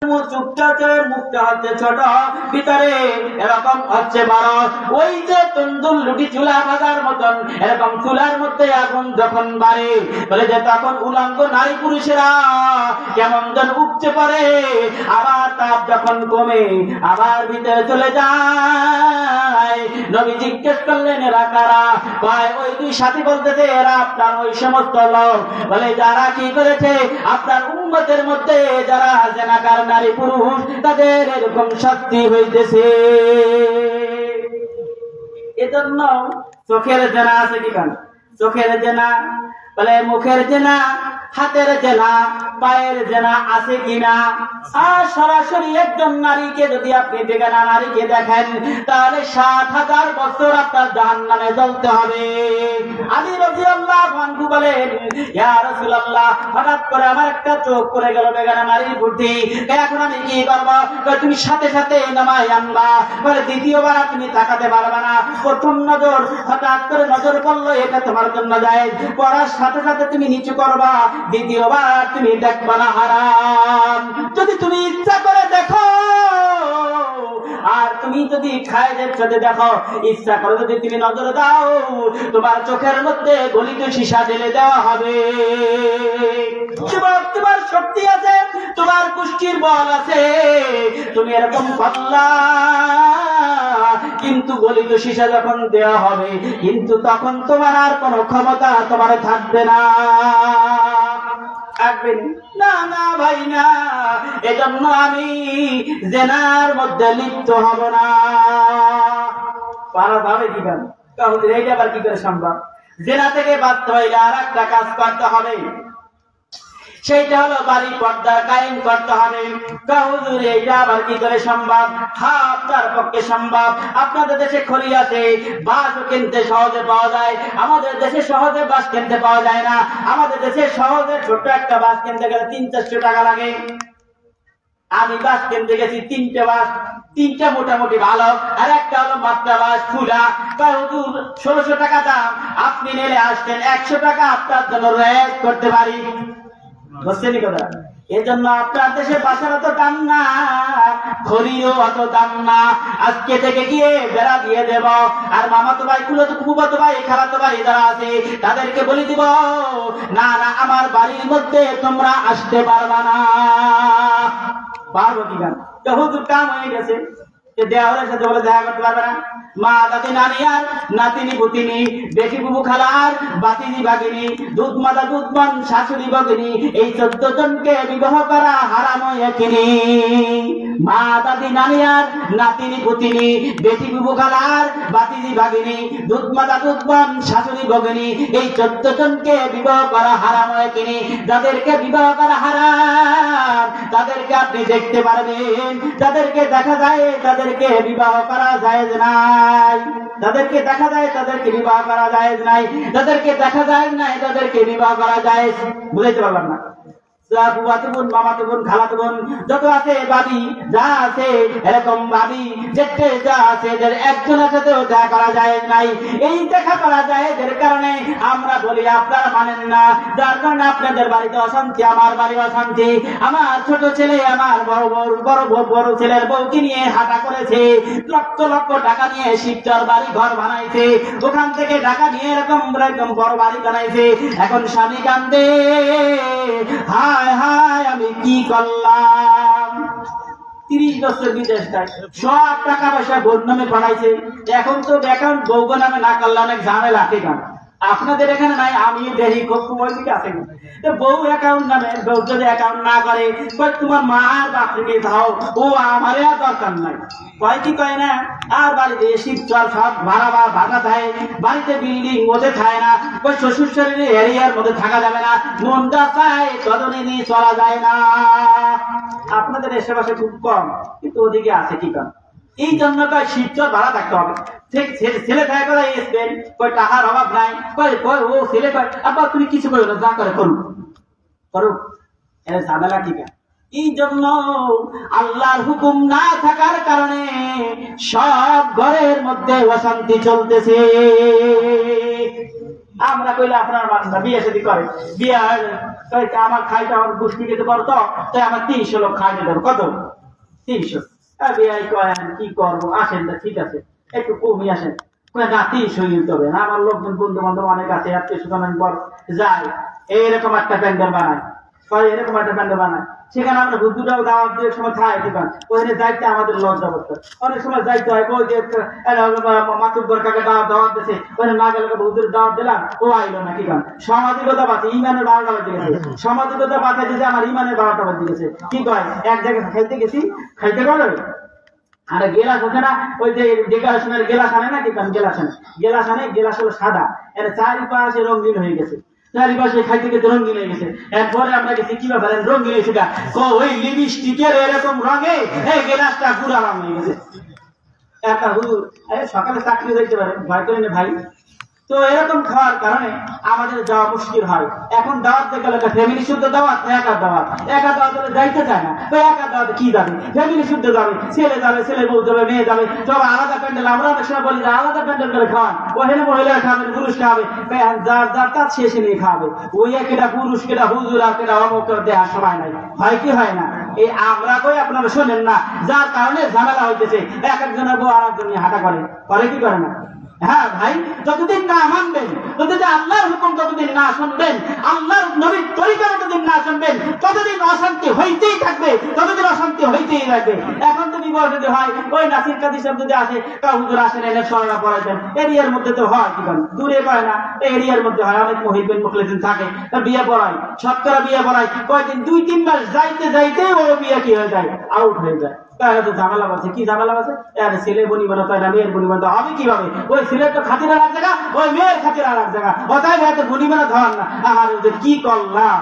মুখটা হচ্ছে ছোট, ভিতরে এরকম হচ্ছে বড়। ওই যে তন্দুর লুটি চুলা ভাজার মতন এরকম চুলার মধ্যে আগুন যখন বাড়ে, বলে যে তখন উলঙ্গ নারী পুরুষেরা কেমন যেন উপচে পড়ে, আবার তাপ যখন কমে আবার ভিতরে চলে যায়। নবী জিজ্ঞেস করলেন এরা কারা? কয় ওই দুই সাথী বলতেছে এরা আপনার ওই সমস্ত লোক, বলে যারা কি করেছে আপনার উম্মতের মধ্যে যারা জেনাকার নারী পুরুষ তাদের এরকম শাস্তি হইতেছে। এজন্য চোখের জেনা আছে কি কান? চোখের জেনা বলে মুখের জেনা, হাতের জেনা, পায়ের জেনা আছে কিনা? আর সরাসরি একজন নারীকে যদি আপনি বেগানা নারীকে দেখেন তাহলে ৭০০০ বছর আপনার জাহান্নামে জ্বলতে হবে। আলী রাদিয়াল্লাহু আনহু বলেন ইয়া রাসূলুল্লাহ, হঠাৎ করে আমার একটা চোখ পড়ে গেল বেগানা নারীর প্রতি, এখন আমি কি করব? তুমি সাথে সাথে নামায় আনবা, বলে দ্বিতীয়বার তুমি তাকাতে পারবে না। প্রথম নজর হঠাৎ করে নজর পড়লো, এটা তোমার জন্য জায়েজ, পড়ার সাথে সাথে তুমি নিচু করবা, দ্বিতীয়বার তুমি দেখবা না হারাম। যদি তুমি ইচ্ছা করে দেখো আর তুমি যদি খায়ের সাথে দেখো, ইচ্ছা করে যদি তুমি নজর দাও, তোমার চোখের মধ্যে গলিত সীসা ঢেলে দেওয়া হবে। তোমার শক্তি আছে, তোমার কুষ্টির বল আছে, তুমি এরকম পাল্লা, কিন্তু গলিত সীসা যখন দেওয়া হবে কিন্তু তখন তোমার আর কোনো ক্ষমতা তোমার থাকবে না। না না ভাই না, এজন্য আমি জেনার মধ্যে লিপ্ত হব না। পারা যাবে কি কেন? তাহলে এইটা আবার কি করে সম্ভব? জেনা থেকে বাঁচতে হইলে আর একটা কাজ করতে হবে, সেইটা হলো বাড়ি পর্দা কায়েম করতে হবে। হুজুর এইটা আবার কি করে সম্ভব? হ্যাঁ, আপনার পক্ষে সম্ভব। আপনাদের দেশে খড়ি আছে, বাঁশও কিনতে সহজে পাওয়া যায়, আমাদের দেশে সহজে বাঁশ কিনতে পাওয়া যায় না। আমাদের দেশে সহজে ছোট্ট একটা বাঁশ কিনতে গেলে ৩-৪০০ টাকা লাগে। আমি বাঁশ কিনতে গেছি ৩টে বাঁশ, ৩টা মোটামুটি ভালো, আর একটা হলো মাত্রা বাঁশ ফুলা। হুজুর ১৬০০ টাকা দাম, আপনি নিলে আসছেন ১০০ টাকা আপনার জন্য রেট করতে পারি। বুঝছেন কথা? এই জন্য আপনার দেশে বাসার অত দাম না, খড়িও অত দাম না। আজকে থেকে গিয়ে বেড়া দিয়ে দেব, আর মামাতো ভাই, ফুফাতো ভাই, খালাতো ভাই যারা আছে তাদেরকে বলে দিব না না আমার বাড়ির মধ্যে তোমরা আসতে পারবা না। পারবো কি গান? হুজুর কাম হয়ে গেছে, দেওয়ারের সাথে বলে দেখা করতে পারবে না। মা দাদি নানি আর নাতিনি পুতিনি, বেটি বুবু খালার বাতিনি বাগিনী, দুধ মাতা দুধ বোন শাশুড়ি ভগিনী, এই ১৪ জনকে বিবাহ করা হারাম একিনি। মা দাদি নানি আর নাতিনি পুতিনি, বেটি বুবু খালার বাতিনি বাগিনী, দুধ মাতা দুধ বোন শাশুড়ি ভগিনী, এই ১৪ জনকে বিবাহ করা হারাম একিনি। যাদেরকে বিবাহ করা হারাম তাদেরকে আপনি দেখতে পারবেন, যাদেরকে দেখা যায় তাদেরকে বিবাহ করা জায়েজ নাই, তাদেরকে দেখা যায় তাদেরকে বিবাহ করা জায়েজ নাই, তাদেরকে দেখা যায় নাই তাদেরকে বিবাহ করা জায়েজ। বুঝাইতে পারলাম না? ফুফাতো বোন, মামাতো বোন, খালাতো বোন যত আছে, ভাবি যা আছে, এরকম ভাবি যেতে যা আছে, এদের একজনের সাথেও দেখা করা যায় নাই। এই দেখা করা যায় এদের কারণে আমরা বলি আপনারা মানেন না, যার কারণে আপনাদের বাড়িতে অশান্তি, আমার বাড়ি অশান্তি। আমার ছোট ছেলে আমার বড় ছেলের বউকে নিয়ে হাঁটা করেছে, লক্ষ লক্ষ টাকা নিয়ে শিবচর বাড়ি ঘর বানাইছে, ওখান থেকে টাকা নিয়ে এরকম বড় বাড়ি বানাইছে। এখন স্বামী কান্দে, হায় হায় আমি কি করলাম। ৩০ বছর বিদেশ থাকে, সব টাকা পয়সা বোন নামে পাঠাইছে, এখন তো অ্যাকাউন্ট বউ নামে না করলে অনেক ঝামেলা। ঠিক আছে, আপনাদের এখানে নাই, আমি দেখি খুব সময় দিকে আছে। বউ অ্যাকাউন্ট নামে, বউ যদি অ্যাকাউন্ট না করে তোমার মা আর বাপকে দাও, ও আমার আর দরকার নাই। কয় কি কয় না, আর বাড়িতে শিবচর সব ভাড়া থাকে, বাড়িতে বিল্ডিং মধ্যে থাকে না, ওই শ্বশুর শরীরে এরিয়ার মধ্যে থাকা যাবে না, মনটা চায় তদনে নিয়ে চলা যায় না। আপনাদের এসে পাশে খুব কম, কিন্তু ওদিকে আছে কি কম। এই জন্য কয় শিবচর ভাড়া থাকতে হবে। ঠিক ছেলে থাকে কথা এসবেন, কয় টাকার অভাব নাই, কয় ও ছেলে কয় আবার তুমি কিছু করো না, যা করে করুক করুক, এর ঝামেলা ঠিক আছে। এই জন্য আল্লাহর হুকুম না থাকার কারণে সব ঘরের মধ্যে অশান্তি চলতেছে। আমরা কইলে আপনার মানুষ না বিয়ে শাদী করে বিয়ে আমার খাইতে আমার গোষ্ঠী খেতে পারো তো তাই আমার 300 লোক খাইতে দেবো কত 300 বিয়ে কয়েন কি করবো আসেন না ঠিক আছে একটু কমই আসেন না 300 দিতে হবে না আমার লোকজন বন্ধু বান্ধব অনেক আছে আত্মীয় স্বজন পর যায় এইরকম একটা প্যান্ডেল বানায় এরকম একটা প্যান্ডেল বানায় সেখানে আমরা হুজুরাও দাওয়াত দিয়ে সময় খাই দোকান ওখানে যাইতে আমাদের লজ্জা করতে অনেক সময় যাইতে হয় ওই যে মাতুব্বর কাকে দাওয়াত দিয়েছে ওখানে না গেলে হুজুর দাওয়াত দিলাম ও আইলো না কি কারণ সামাজিকতা বাঁচে ইমানের 12টা বাজে গেছে সামাজিকতা বাঁচে যে আমার ইমানের 12টা বাজে গেছে কি কয় এক জায়গায় খাইতে গেছি খাইতে পারবে আর গেলাস হচ্ছে না ওই যে ডেকোরেশনের গেলাস আনে না কি কারণ গেলাস আনে গেলাস হলো সাদা এর চারিপাশে রঙিন হয়ে গেছে চারিপাশে খাইতে খেতে রঙিন হয়ে গেছে এরপরে আমরা গেছি কি ব্যাপার রঙিন হয়েছে ওই লিপস্টিকের এরকম রঙে এই গেলাসটা পুরা রং হয়ে গেছে একটা হুজুর সকালে চাকরি যাইতে পারে ভয় করেন ভাই তো এরকম খাওয়ার কারণে আমাদের যাওয়া মুশকিল হয় এখন দাওয়াত দেখে ফ্যামিলি শুদ্ধ দাওয়াত একা দাওয়াত যাইতে চায় না ওই একা দাওয়াতে কি যাবে ফ্যামিলি শুদ্ধ যাবে ছেলে বউ যাবে মেয়ে যাবে সব আলাদা প্যান্ডেল আমরা অনেক সময় বলি যে আলাদা প্যান্ডেল করে খাওয়ান ওখানে মহিলা খাবে পুরুষ খাবে যার তার শেষে নিয়ে খাবে ওই একটা পুরুষ কেটা হুজুর আর কেটা অমুক দেওয়ার সময় নাই হয় কি হয় না এই আমরা কই আপনারা শোনেন না যার কারণে ঝামেলা হইতেছে এক একজনের বউ আর একজন নিয়ে হাঁটা করে কি করে না হ্যাঁ ভাই যতদিন না মানবেন যতদিন আল্লাহর হুকুম যতদিন না শুনবেন আল্লাহর নবীর তরিকা যতদিন না শুনবেন ততদিন অশান্তি হইতেই থাকবে ততদিন অশান্তি হইতেই থাকবে এখন তো বিবাহ যদি হয় ওই নাসির কাদি সাহেব যদি আসে হুজুর আসেন এনে সরলা পড়াইতেন এরিয়ার মধ্যে তো হয় কি কারণ দূরে পায় না এরিয়ার মধ্যে হয় অনেক মহিবেন মুখলেদিন থাকে বিয়ে পড়ায় শতকরা বিয়ে পড়ায় কয়েকদিন 2-3 মাস যাইতে ও বিয়ে কি হয়ে যায় আউট হয়ে যায় ঝামেলা আছে কি ঝামেলা আছে ছেলে বনিব না তাই না মেয়ের বনিব না হবে কিভাবে ওই ছেলের তো খাতির আর এক জায়গা ওই মেয়ের খাতির আর এক জায়গা অতএব এত বনিব না ধর না আর কি করলাম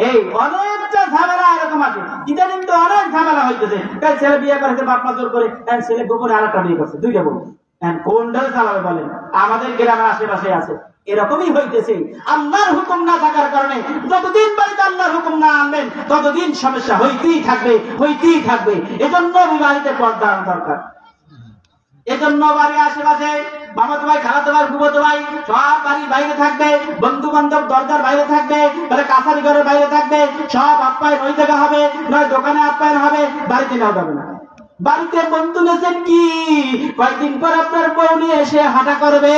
এই অনেকটা ঝামেলা এরকম আছে ইদানিং তো অনেক ঝামেলা হইতেছে তাই ছেলে বিয়ে করেছে বাপ মা জোর করে ছেলে গোপনে আর একটা বিয়ে করছে দুইটা বউ কোনটা চালাবে বলেন আমাদের গ্রামের আশেপাশে আছে এরকমই হইতেছে আল্লাহর হুকুম না থাকার কারণে যতদিন বাড়িতে আল্লাহর হুকুম না আনবেন ততদিন সমস্যা হইতেই থাকবে এজন্য বিবাহিত পর্দা দরকার এজন্য বাড়ির আশেপাশে মামাতো ভাই খালাতো ভাই ফুফাতো ভাই সব বাড়ির বাইরে থাকবে বন্ধু বান্ধব দরজার বাইরে থাকবে তাহলে কাছারি ঘরের বাইরে থাকবে সব আপ্যায়ন ওই জায়গা হবে নয় দোকানে আপ্যায়ন হবে বাড়িতে নেওয়া যাবে না বাড়িতে বন্ধু নেছেন কি কয়েকদিন পর আপনার বউ নিয়ে এসে হাঁটা করবে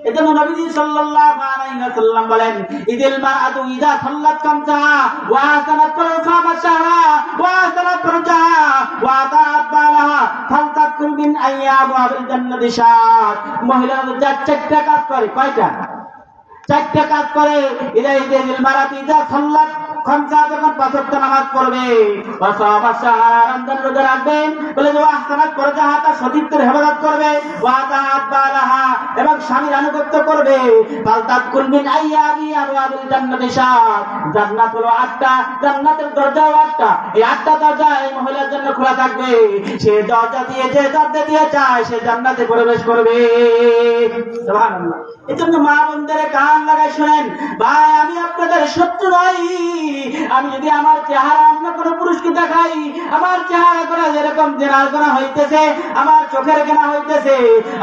এজন্য নবীজি সাল্লাল্লাহু আলাইহি ওয়াসাল্লাম বলেন ইদিল মারআতু ইযা সাল্লাত খামসাহা ওয়া আহসানাত ফারজাহা ওয়া আহসানাত ফারজাহা ওয়া আতাআত বালাহা ফালতাকুল মিন আইয়াবিল জান্নাতি শাত মহিলা চারটা কাজ করে কয়টা চারটা কাজ করে ইদিল মারআতু ইযা সাল্লাত খামসা যখন 5 ওয়াক্ত নামাজ পড়বে রমজান রোজা রাখবেন বলে যে আহসানাত ফারজাহা তার সতীত্বের হেফাজত করবে ওয়া আতাআত বালাহা এবং স্বামীর আনুগত্য করবে ফালতাকুল মিন আইয়াবিল জান্নাতি শাত জান্নাত হলো 8টা জান্নাতের দরজাও 8টা এই 8টা দরজা এই মহিলার জন্য খোলা থাকবে সে দরজা দিয়ে চায় সে জান্নাতে প্রবেশ করবে সুবহানাল্লাহ এজন্য মা বোনদের কান লাগাই শুনেন ভাই আমি আপনাদের শত্রু নই আমি যদি আমার চেহারা অন্য কোন পুরুষকে দেখাই আমার চেহারা করা যেরকম জেনার করা হইতেছে আমার চোখের গোনা হইতেছে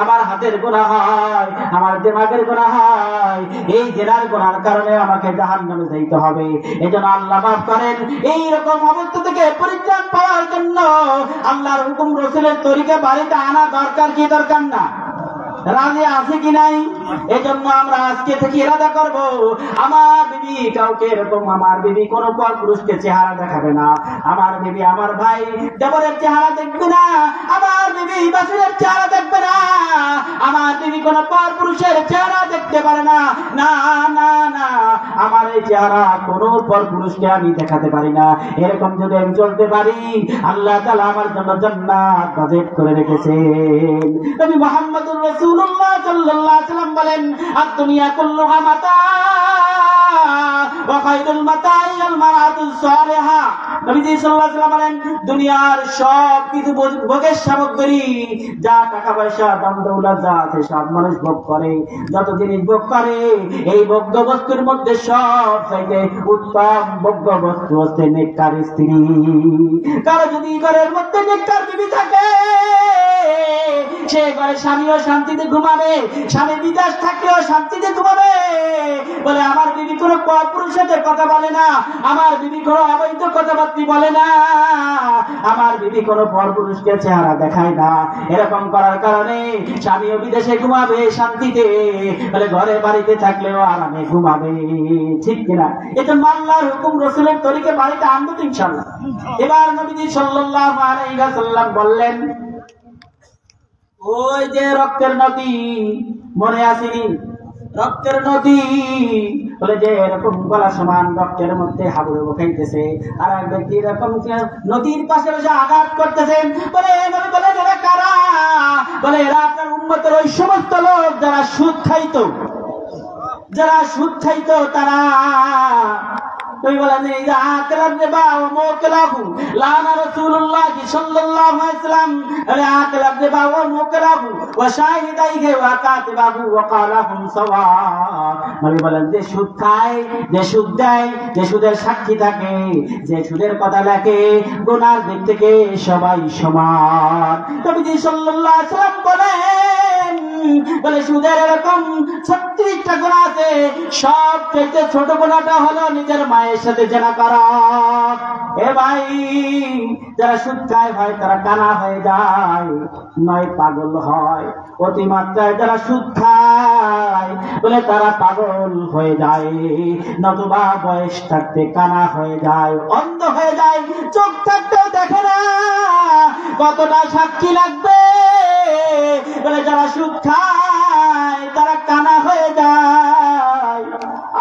আমার হাতের গোনা হয় আমার দিমাগের গোনা হয় এই জেনার গোনার কারণে আমাকে জাহান্নামে যাইতে হবে এজন্য আল্লাহ মাফ করেন এই রকম অবস্থা থেকে পরিত্রাণ পাওয়ার জন্য আল্লাহর হুকুম রাসূলের তরিকা বাড়িতে আনা দরকার কি দরকার না রাজি আছে কি নাই এজন্য আমরা আজকে থেকে ইরাদা করব আমার বিবি কাউকে এরকম আমার বিবি কোন পর পুরুষকে চেহারা দেখাবে না আমার বিবি আমার ভাই দেবরের চেহারা দেখবে না আমার বিবি বাসুরের চেহারা দেখবে না আমার বিবি কোন পর পুরুষের চেহারা দেখতে পারে না না না না আমার এই চেহারা কোন পর পুরুষকে আমি দেখাতে পারি না এরকম যদি আমি চলতে পারি আল্লাহ তাআলা আমার জন্য জান্নাত বাজেট করে রেখেছেন নবী মুহাম্মদুর রাসূলুল্লাহ সাল্লাল্লাহু আলাইহি ওয়াসাল্লাম বলেন আদ-দুনিয়া কুল্লুহা মাতা ওয়া খায়রুল মাতাই আল মারআতুস সালিহা নবীজি সাল্লাল্লাহু আলাইহি ওয়াসাল্লাম বলেন, দুনিয়ার সব কিছু ভোগের সামগ্রী, যা টাকা পয়সা দাম দৌলত যা আছে সব মানুষ ভোগ করে, যত জিনিস ভোগ করে, এই ভোগ্য বস্তুর মধ্যে সব চাইতে উত্তম ভোগ্য বস্তু হচ্ছে নেককার স্ত্রী। কারো যদি ঘরের মধ্যে নেককার বিবি থাকে, সে ঘরে স্বামীও শান্তিতে ঘুমাবে, স্বামী বিদেশ থাকলেও শান্তিতে ঘুমাবে। বলে আমার বিবি কোনো পরপুরুষের সাথে কথা বলে না, আমার বিবি কোনো অবৈধ কথাবার্তা বলে না, আমার বিবি কোনো পরপুরুষকে চেহারা দেখায় না। এরকম করার কারণে স্বামীও বিদেশে ঘুমাবে শান্তিতে, বলে ঘরে বাড়িতে থাকলেও আরামে ঘুমাবে। ঠিক কিনা? এটা আল্লাহর হুকুম, রাসূলের তরিকে বাড়িতে আনবো তো ইনশাআল্লাহ। এবার নবীজি সাল্লাল্লাহু আলাইহি ওয়াসাল্লাম বললেন, ওই যে রক্তের নদী, মনে আসেনি? রক্তের নদী বলে যে এরকম গলা সমান রক্তের মধ্যে হাবুড়ে বসাইতেছে, আর এক ব্যক্তি এরকম নদীর পাশে বসে আঘাত করতেছেন। বলে নবী বলেন, এরা কারা? বলে এরা আপনার উম্মতের ওই সমস্ত লোক যারা সুদ খাইতো, যারা সুদ খাইতো তারা। তুমি বলেন এই যে আকলাব রিবা ওয়া মুকলাহু লানা রাসূলুল্লাহ সাল্লাল্লাহু আলাইহি ওয়াসাল্লাম, আরে আকলাব রিবা ওয়া মুকলাহু ওয়া শাহিদাইহি ওয়া কাতিবাহু ওয়া কালাহুম সাওয়া। নবী বলেন যে সুদ খায়, যে সুদ দেয়, যে সুদের সাক্ষী থাকে, যে সুদের কথা লেখে, গুনার দিক থেকে সবাই সমান। নবীজি সাল্লাল্লাহু আলাইহি ওয়াসাল্লাম বলেন, বলে সুদের এরকম 36টা গুনাহ আছে, সবচেয়ে ছোট গুনাহটা হলো নিজের মায়ের সাথে জেনা করা। এ ভাই, যারা সুদ খায় হয় তারা কানা হয়ে যায়, নয় পাগল হয়। অতিমাত্রায় যারা সুদ খায় বলে তারা পাগল হয়ে যায়, নতুবা বয়স থাকতে কানা হয়ে যায়, অন্ধ হয়ে যায়, চোখ থাকতেও দেখে না। কতটা সাক্ষী লাগবে? বলে যারা সুদ খায় তারা কানা হয়ে যায়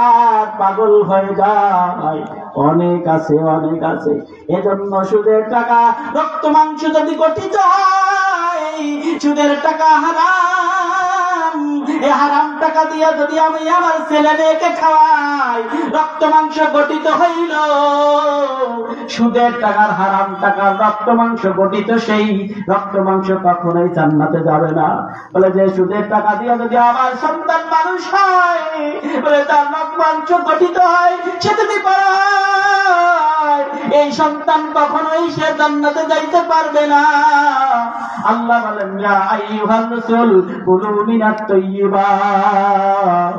আর পাগল হয়ে যায়। অনেক আছে, অনেক আছে। এজন্য সুদের টাকা, রক্ত মাংস যদি গঠিত হয়, সুদের টাকা হারাম। এই হারাম টাকা দিয়ে যদি আমি আমার ছেলে মেয়েকে খাওয়াই, রক্ত মাংস গঠিত হইল। সুদের টাকার, হারাম টাকার রক্ত মাংস গঠিত, সেই রক্ত মাংস কখনোই জান্নাতে যাবে না। বলে যে সুদের টাকা দিয়ে যদি আমার সন্তান মানুষ হয়, বলে তার রক্ত মাংস গঠিত হয়, সে যদি পায়, এই সন্তান কখনোই সে জান্নাতে যাইতে পারবে না। আল্লাহ বলেন, ইয়া আইয়ুহার রাসূল কুলু মিনাত তাইয়্যিবাত।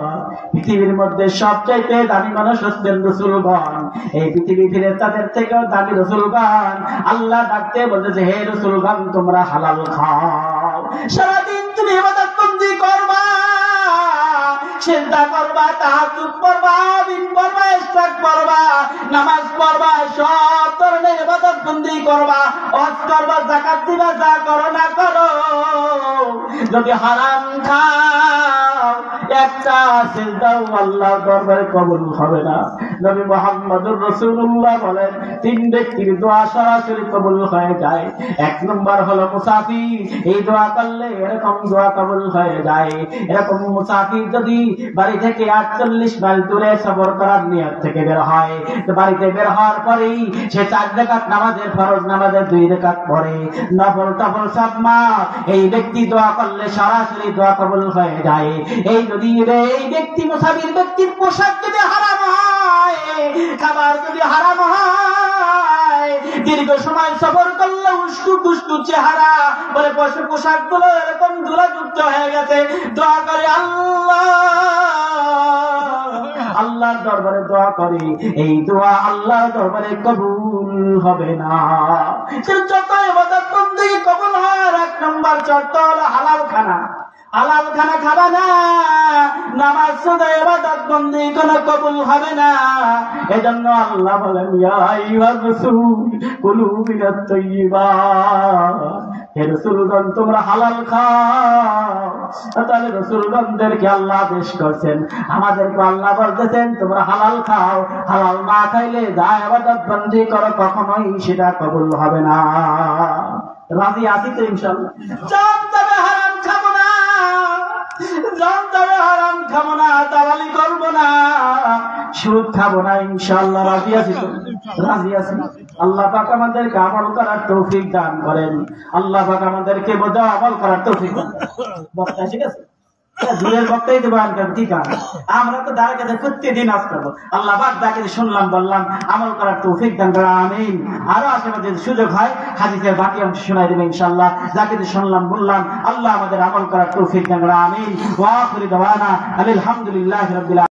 পৃথিবীর মধ্যে সবচাইতে দামি মানুষ হচ্ছেন রাসূলগণ। এই পৃথিবী ফেরেশতাদের থেকেও দামি রাসূলগণ। আল্লাহ ডাকতে বলতেছে, হে রাসূলগণ, তোমরা হালাল খাও। সারাদিন তুমি ইবাদত বন্দি করবা, চিন্তা করবা, তাহাজ্জুদ পড়বা, দিন পড়বা, ইশরাক পড়বা, নামাজ পড়বা, সব ধরনের ইবাদত বন্দি করবা, হজ করবা, যাকাত দিবা, যা করো না করো। যদি হারাম খাও, একটা সিজদাও আল্লাহর দরবারে কবুল হবে না। নবী মুহাম্মদুর রাসূলুল্লাহ বলেন, 3 ব্যক্তির দোয়া সরাসরি কবুল হয়ে যায়। 1 নম্বর হলো মুসাফির। এই দোয়া করলে এরকম দোয়া কবুল হয়ে যায়। এরকম মুসাফির যদি বাড়ি থেকে 48 মাইল দূরে সফর করার নিয়ত থেকে বের হয়, তো বাড়িতে বের হওয়ার পরেই সে 4 রাকাত নামাজের, ফরজ নামাজের 2 রাকাত পড়ে, নফল টফল সব মা, এই ব্যক্তি দোয়া করলে সরাসরি দোয়া কবুল হয়ে যায়। এই যদি এই ব্যক্তি, মুসাফির ব্যক্তির পোশাক যদি হারাম হয়, খাবার যদি হারাম হয়, দীর্ঘ সময় সফর করলে উস্কু দুষ্টু চেহারা, বলে পোশাক গুলো এরকম ধুলাযুক্ত হয়ে গেছে, দোয়া করে আল্লাহর দরবারে দোয়া করে, এই দোয়া আল্লাহর দরবারে কবুল হবে না। যত ইবাদত বন্দেগী কবুল হওয়ার 1 নম্বর শর্ত হলো হালাল খানা। হালাল খানা খাবা না, নামাজ শুধু ইবাদত বন্দেগী কোনো কবুল হবে না। এজন্য আল্লাহ বলেন, ইয়া আইয়ুহার রাসূল কুলু মিনাত তাইয়্যিবাত। হে রাসূলগণ, তোমরা হালাল খাও। তাহলে রাসূলগণদেরকে আল্লাহ আদেশ করছেন, আমাদেরকে আল্লাহ বলতেছেন তোমরা হালাল খাও। হালাল না খাইলে যা ইবাদত বন্দেগী করো কখনোই সেটা কবুল হবে না। রাজি আছি তো ইনশাআল্লাহ? সব তবে হারাম খাবো না, জানতারে হারাম খাবো না, দালালি করবো না, সুদ খাবো না, ইনশাআল্লাহ রাজি আছি তো? রাজি আছি। আল্লাহ পাক আমাদেরকে আমল করার তৌফিক দান করেন। আল্লাহ পাক আমাদেরকে বোঝা আমল করার তৌফিক দান করেন। বক্তা ঠিক আছে, দূরের বক্তাই তো বয়ান করবো, ঠিক আছে। আমরা তো দাঁড়াকে প্রত্যেকদিন আজ করবো। আল্লাহ পাক যাকে শুনলাম বললাম আমল করার তৌফিক দান করেন, আমিন। আরো আশেপাশে যদি সুযোগ হয় হাদিসের বাকি অংশ শোনাই দেবে ইনশাআল্লাহ। যাকে শুনলাম বললাম আল্লাহ আমাদের আমল করার তৌফিক দান করেন, আমিন। ওয়া আখিরু দাওয়ানা আলহামদুলিল্লাহি রাব্বিল আলামিন।